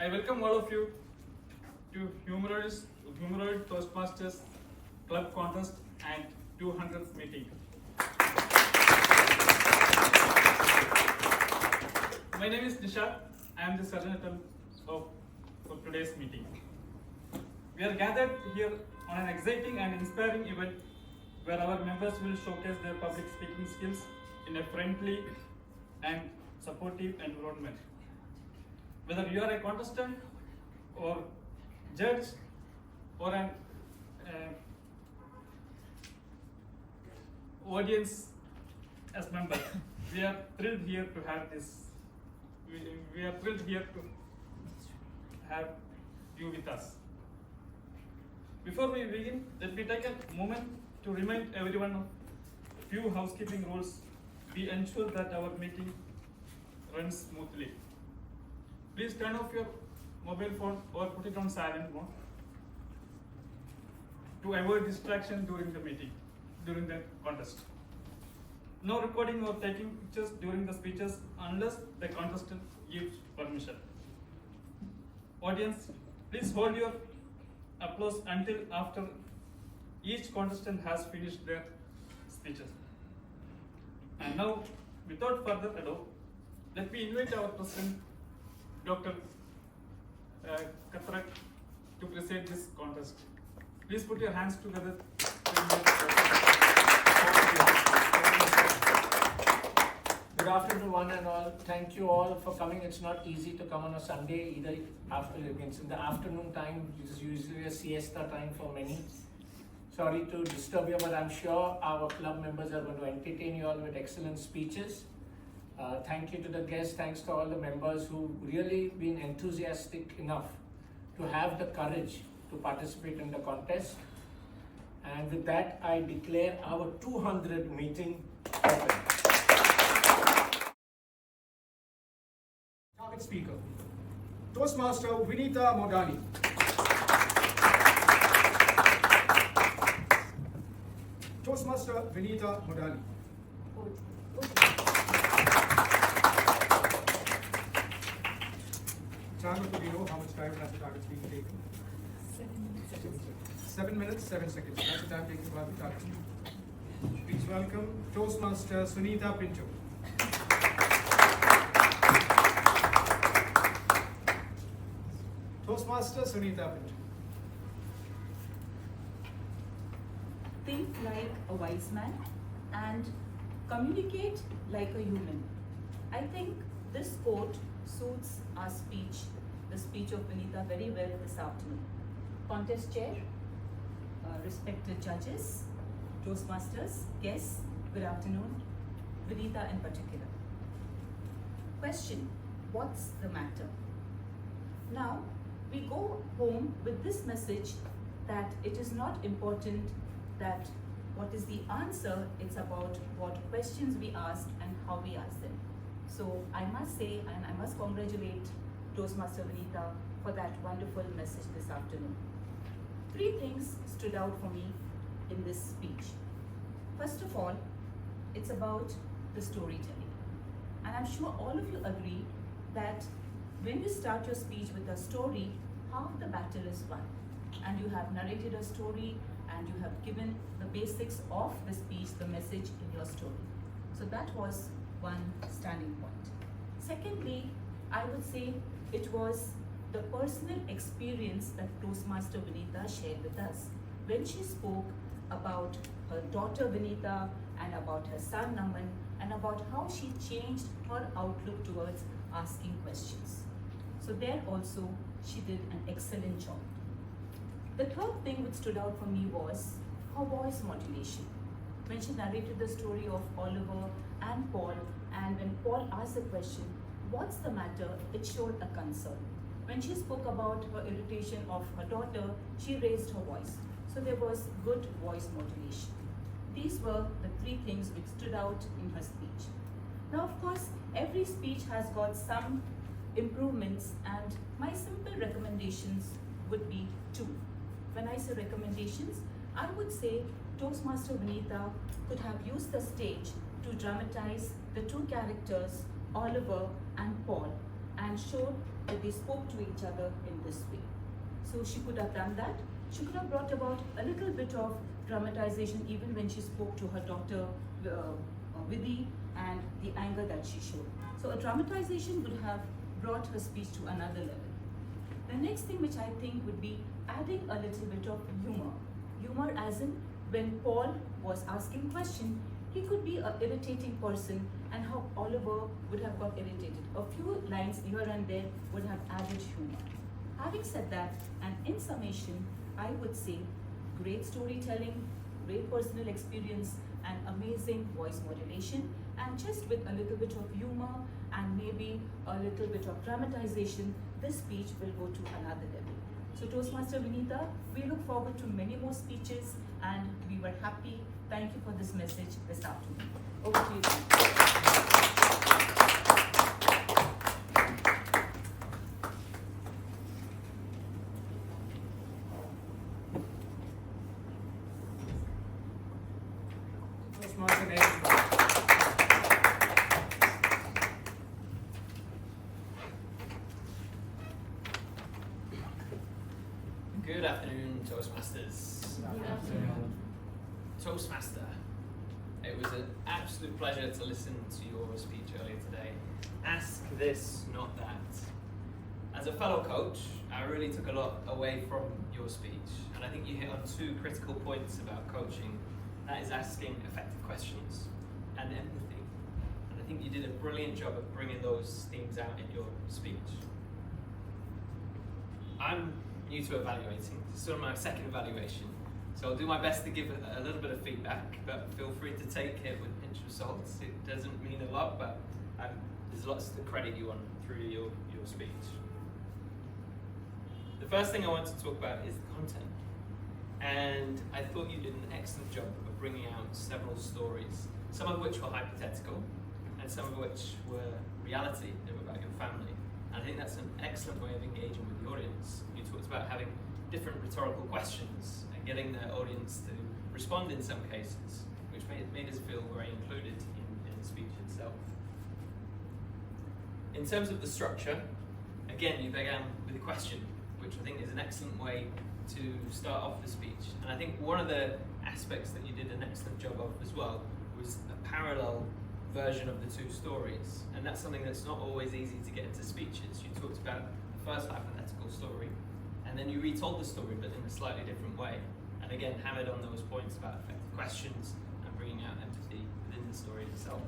I welcome all of you to Humoroids Toastmasters Club Contest and 200th meeting. My name is Nisha. I am the coordinator for today's meeting. We are gathered here on an exciting and inspiring event where our members will showcase their public speaking skills in a friendly and supportive environment. Whether you are a contestant or judge or an audience as member, we are thrilled here to have this. We are thrilled here to have you with us. Before we begin, let me take a moment to remind everyone of a few housekeeping rules. We ensure that our meeting runs smoothly. Please turn off your mobile phone or put it on silent mode to avoid distraction during the contest. No recording or taking pictures during the speeches unless the contestant gives permission. Audience, please hold your applause until after each contestant has finished their speeches. And now, without further ado, let me invite our President, Dr. Katrak, to present this contest. Please put your hands together. Good afternoon, one and all. Thank you all for coming. It's not easy to come on a Sunday, either it's in the afternoon time, which is usually a siesta time for many. Sorry to disturb you, but I'm sure our club members are going to entertain you all with excellent speeches. Thank you to the guests, thanks to all the members who really been enthusiastic enough to have the courage to participate in the contest. And with that, I declare our 200 meeting open. Target speaker, Toastmaster Vinita Modani. Toastmaster Vinita Modani. Time, do you know how much time has the target speaker taken? 7 minutes, 7 seconds. That's the time taken by the target speaker. Please welcome Toastmaster Sunita Pinto. Toastmaster Sunita Pinto. Think like a wise man and communicate like a human. I think this quote suits our speech, the speech of Vinita, very well this afternoon. Contest chair, respected judges, Toastmasters, guests, good afternoon, Vinita in particular. Question, what's the matter? Now, we go home with this message that it is not important that what is the answer, it's about what questions we ask and how we ask them. So I must say, and I must congratulate Toastmaster Vinita for that wonderful message this afternoon. 3 things stood out for me in this speech. First of all, it's about the storytelling. And I'm sure all of you agree that when you start your speech with a story, half the battle is won. And you have narrated a story and you have given the basics of the speech, the message in your story. So that was one standing point. Secondly, I would say it was the personal experience that Toastmaster Vinita shared with us when she spoke about her daughter Vinita and about her son Naman and about how she changed her outlook towards asking questions. So there also she did an excellent job. The third thing which stood out for me was her voice modulation. When she narrated the story of Oliver and Paul, and when Paul asked the question, what's the matter, it showed a concern. When she spoke about her irritation of her daughter, she raised her voice. So there was good voice modulation. These were the 3 things which stood out in her speech. Now, of course, every speech has got some improvements, and my simple recommendations would be 2. When I say recommendations, I would say Toastmaster Vinita could have used the stage to dramatize the 2 characters, Oliver and Paul, and showed that they spoke to each other in this way. So she could have done that. She could have brought about a little bit of dramatization even when she spoke to her daughter Vidhi and the anger that she showed. So a dramatization would have brought her speech to another level. The next thing which I think would be adding a little bit of humor. Humor as in when Paul was asking question, he could be an irritating person and how Oliver would have got irritated. A few lines here and there would have added humor. Having said that, and in summation, I would say great storytelling, great personal experience, and amazing voice modulation, and just with a little bit of humor and maybe a little bit of dramatization, this speech will go to another level. So Toastmaster Vinita, we look forward to many more speeches, and we were happy. Thank you for this message this afternoon. Over to you. Toastmaster name. Good afternoon, Toastmasters. Good afternoon. Toastmaster, it was an absolute pleasure to listen to your speech earlier today. Ask this, not that. As a fellow coach, I really took a lot away from your speech, and I think you hit on two critical points about coaching. That is asking effective questions and empathy. And I think you did a brilliant job of bringing those themes out in your speech. I'm new to evaluating. This is sort of my second evaluation. So I'll do my best to give a little bit of feedback, but feel free to take it with a pinch of salt. It doesn't mean a lot, but there's lots to credit you on through your speech. The first thing I want to talk about is the content. And I thought you did an excellent job of bringing out several stories, some of which were hypothetical, and some of which were reality. They were about your family. And I think that's an excellent way of engaging with the audience. You talked about having different rhetorical questions and getting the audience to respond in some cases, which made us feel very included in the speech itself. In terms of the structure, again, you began with a question, which I think is an excellent way to start off the speech. And I think one of the aspects that you did an excellent job of as well was a parallel version of the two stories. And that's something that's not always easy to get into speeches. You talked about the first hypothetical story, and then you retold the story, but in a slightly different way. And again, hammered on those points about effective questions and bringing out empathy within the story itself.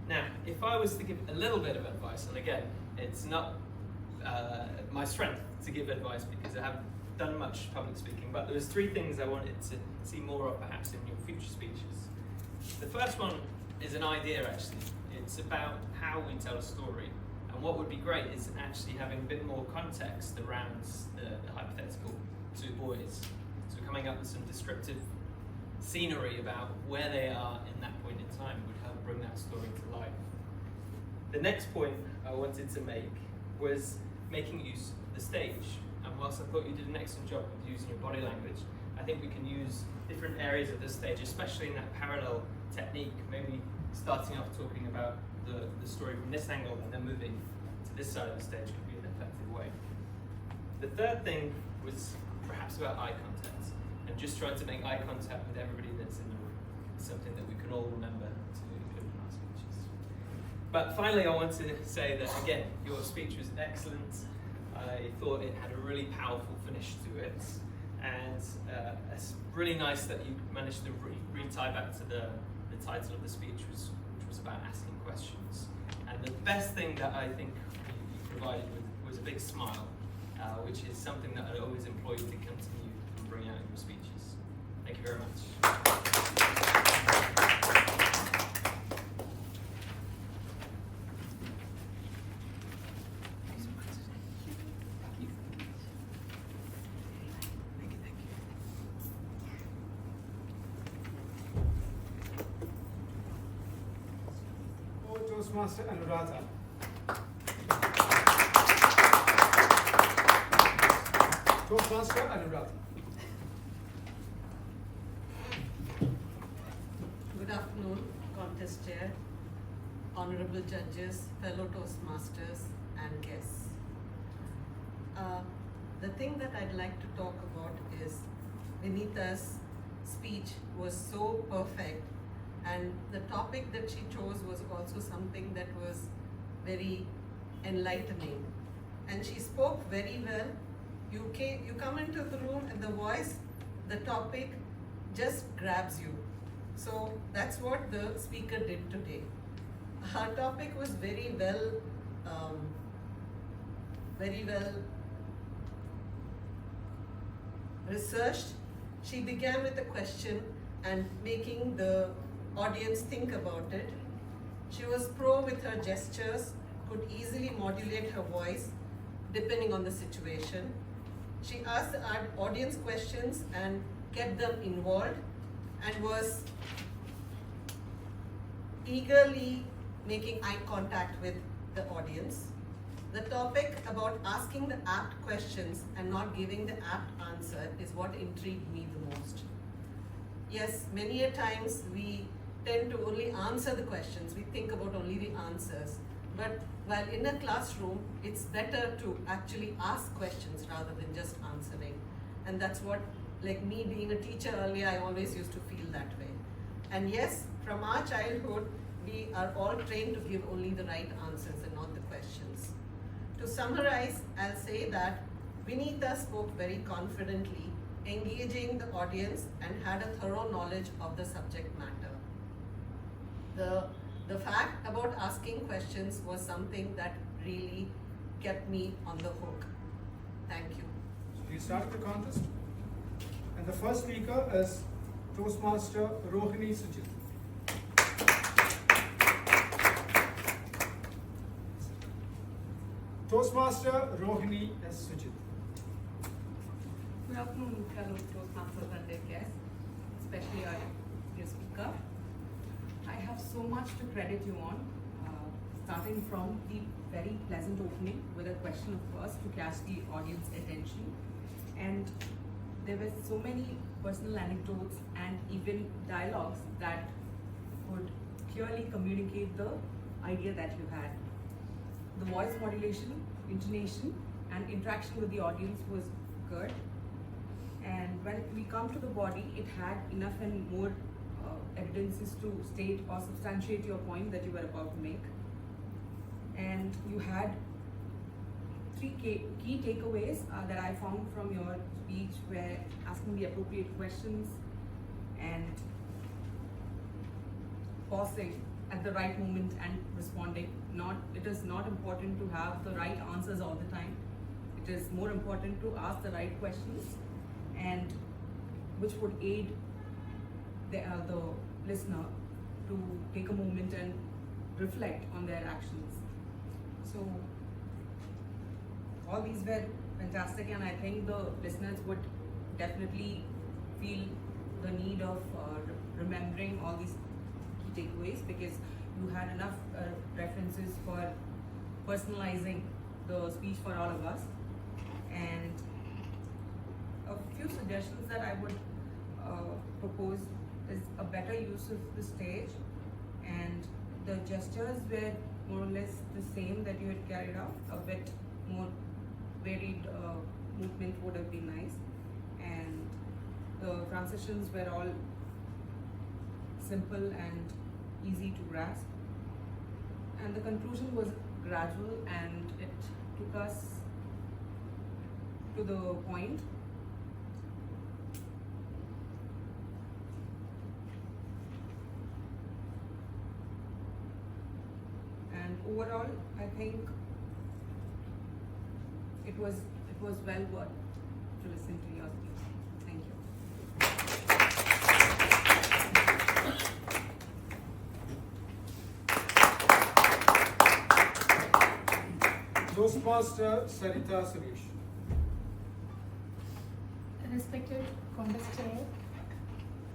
Now, if I was to give a little bit of advice, and again, it's not my strength to give advice because I haven't done much public speaking, but there's three things I wanted to see more of perhaps in your future speeches. The first one is an idea actually. It's about how we tell a story. And what would be great is actually having a bit more context around the hypothetical two boys. So coming up with some descriptive scenery about where they are in that point in time would help bring that story to life. The next point I wanted to make was making use of the stage. And whilst I thought you did an excellent job of using your body language, I think we can use different areas of the stage, especially in that parallel technique, maybe starting off talking about the story from this angle and then moving to this side of the stage could be an effective way. The third thing was perhaps about eye contact, and just trying to make eye contact with everybody that's in the room. It's something that we can all remember to include in our speeches. But finally, I want to say that again, your speech was excellent. I thought it had a really powerful finish to it, and it's really nice that you managed to re-tie back to the title of the speech, which was about asking questions. And the best thing that I think you provided was a big smile, which is something that I always employ to continue and bring out in your speeches. Thank you very much. Toastmaster Anuradha. Toastmaster Anuradha. Good afternoon, contest chair, honorable judges, fellow Toastmasters, thing that I'd like to talk about is Vinita's speech was so perfect, and the topic that she chose was also something that was very enlightening. And she spoke very well. You come into the room and the voice, the topic just grabs you. So that's what the speaker did today. Her topic was very well researched. She began with a question and making the audience think about it. She was pro with her gestures, could easily modulate her voice depending on the situation. She asked the audience questions and kept them involved, and was eagerly making eye contact with the audience. The topic about asking the apt questions and not giving the apt answer is what intrigued me the most. Yes, many a times we tend to only answer the questions, we think about only the answers. But while in a classroom, it's better to actually ask questions rather than just answering. And that's what, like me being a teacher earlier, I always used to feel that way. And yes, from our childhood, we are all trained to give only the right answers and not the questions. To summarize, I'll say that Vinita spoke very confidently, engaging the audience, and had a thorough knowledge of the subject matter. The fact about asking questions was something that really kept me on the hook. Thank you. So we start the contest. And the first speaker is Toastmaster Rohini Sujit. Toastmaster Rohini S. Sujit. Good afternoon, fellow Toastmasters and their guests, especially our dear speaker. I have so much to credit you on, starting from the very pleasant opening with a question, of course, to catch the audience attention. And there were so many personal anecdotes and even dialogues that would clearly communicate the idea that you had. The voice modulation, intonation, and interaction with the audience was good. And when we come to the body, it had enough and more evidences to state or substantiate your point that you were about to make. And you had three key takeaways that I found from your speech were asking the appropriate questions and pausing at the right moment and responding. It is not important to have the right answers all the time. It is more important to ask the right questions, and which would aid the listener to take a moment and reflect on their actions. So all these were fantastic, and I think the listeners would definitely feel the need of remembering all these key takeaways, because you had enough references for personalizing the speech for all of us. And a few suggestions that I would propose is a better use of the stage, and the gestures were more or less the same that you had carried out. A bit more varied movement would have been nice, and the transitions were all simple and easy to grasp, and the conclusion was gradual and it took us to the point. And overall, I think it was well worth to listen to your speech. Thank you. Toastmaster Sarita Suresh. Respected Congress Chair,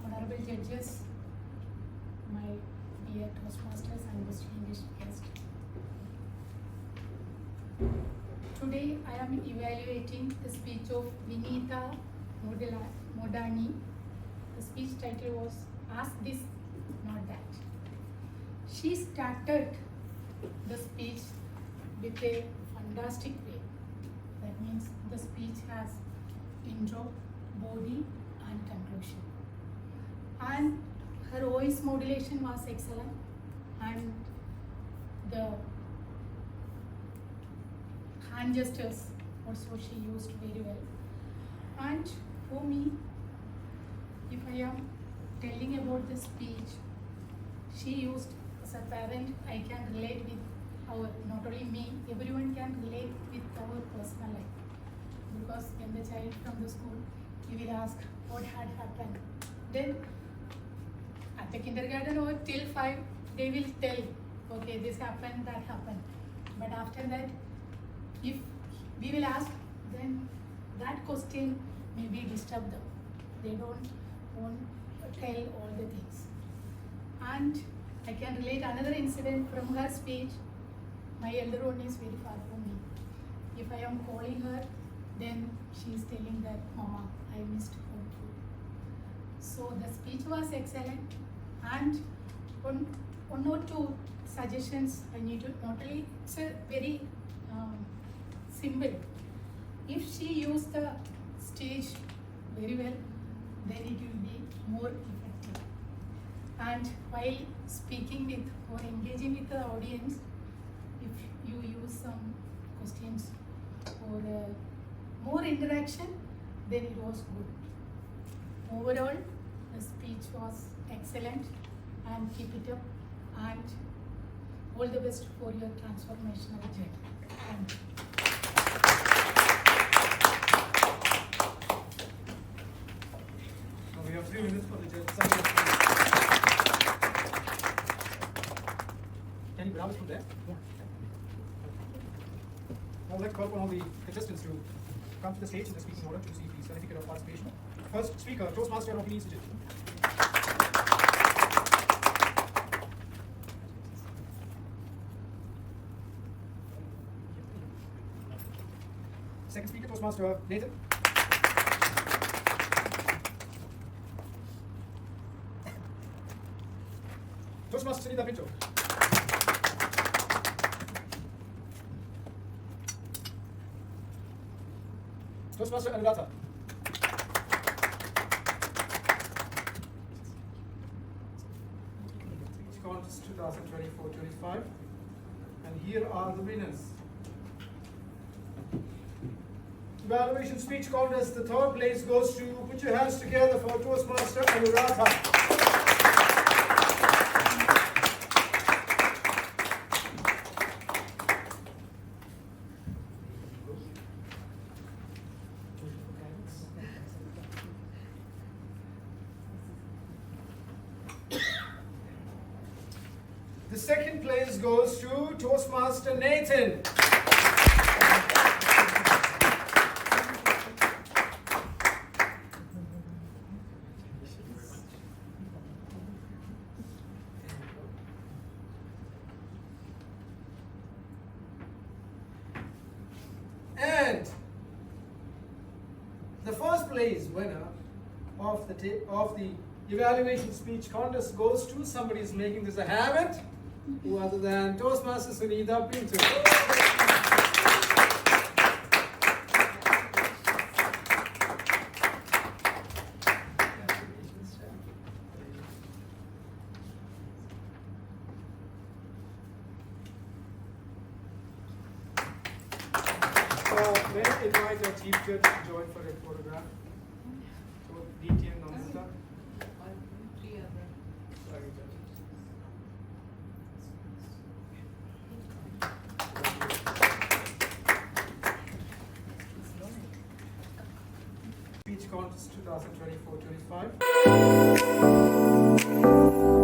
Honorable Judges, my dear Toastmasters and distinguished guests. Today I am evaluating the speech of Vinita Modani. The speech title was Ask This, Not That. She started the speech with a fantastic way. That means the speech has intro, body, and conclusion. And her voice modulation was excellent, and the hand gestures also she used very well. And for me, if I am telling about the speech she used as a parent, I can relate with our, not only me, everyone can relate with our personal life. Because when the child from the school, he will ask what had happened. Then at the kindergarten or till 5, they will tell, okay, this happened, that happened. But after that, if we will ask, then that question may be disturb them. They don't want to tell all the things. And I can relate another incident from her speech. My elder one is very far from me. If I am calling her, then she is telling that, Mama, I missed home food. So the speech was excellent, and one or two suggestions I need to, not only, it's a very simple. If she used the stage very well, then it will be more effective. And while speaking with or engaging with the audience, if you use some questions or more interaction, then it was good. Overall, the speech was excellent, and keep it up, and all the best for your transformational journey. Thank you. Now we have 3 minutes for the judge. Can you grab it from there? Yeah. Now I'd like to call upon all the contestants to come to the stage in the speaking order to receive the certificate of participation. First speaker, Toastmaster of the Institute. Second speaker, Toastmaster Nathan. Toastmaster Sunita Pinto. Toastmaster Anuradha. Speech Contest 2024-25. And here are the winners. Evaluation Speech Contest, the third place goes to, put your hands together for Toastmaster Anuradha. The second place goes to Toastmaster Nathan. And the first place winner of the evaluation speech contest goes to, somebody is making this a habit, who other than Toastmaster Sunita Pinto. May I invite our chief judge to join for a photograph? So, DT and Namrata. Sorry, Judge. Speech Contest 2024-25.